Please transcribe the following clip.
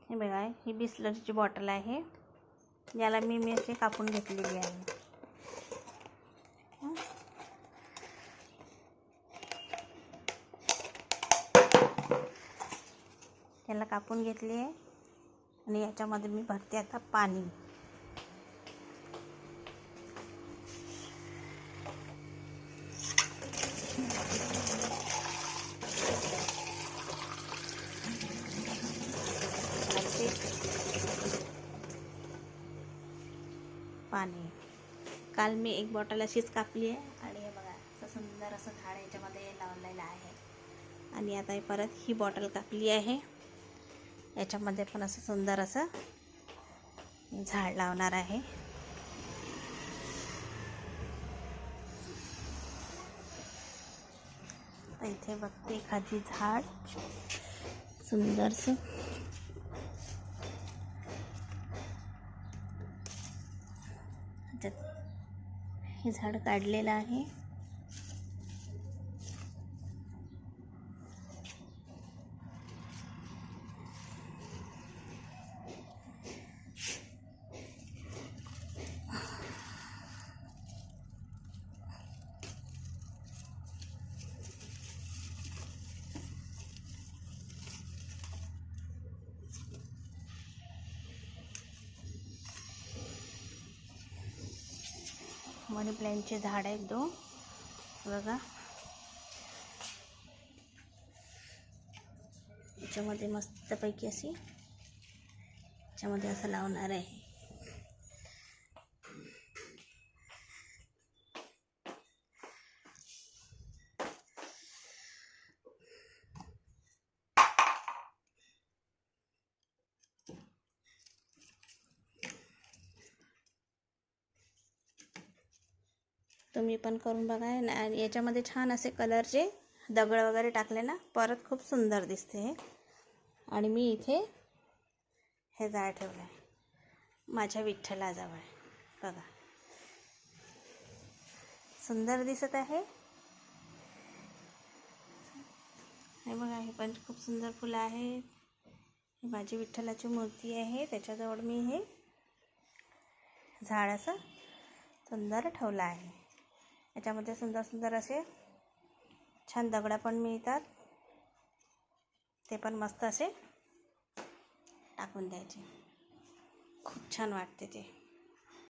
हे बघा, ही बिसलरीची बॉटल आहे. याला मी असे कापून घेतलेली आहे. त्याला कापून घेतली आहे आणि याच्यामध्ये मी भरते आता पाणी. पाणी काल मी एक बॉटल अशीच कापली आहे आणि हे बघा असं सुंदर असं झाड याच्यामध्ये लावलेलं आहे. आणि आता हे परत ही बॉटल कापली आहे, याच्यामध्ये पण असं सुंदर असं झाड लावणार आहे. इथे बघते एखादी झाड सुंदरसं. हे झाड काढलेलं आहे. मनी प्लॅन्टचे झाड आहेत 2 बघा. याच्यामध्ये मस्तपैकी अशी याच्यामध्ये असं लावणार आहे. तुम्ही पण करून बघा. आणि याच्यामध्ये छान असे कलरचे दगड वगैरे टाकले ना, परत खूप सुंदर दिसते हे. आणि मी इथे हे झाड ठेवलं आहे माझ्या विठ्ठलाजवळ. बघा सुंदर दिसत आहे. हे बघा, हे पण खूप सुंदर फुलं आहेत. ही माझी विठ्ठलाची मूर्ती आहे, त्याच्याजवळ मी हे झाड असं सुंदर ठेवलं आहे. याच्यामध्ये सुंदर सुंदर असे छान दगड पण मिळतात, ते पण मस्त असे टाकून द्यायचे. खूप छान वाटते ते.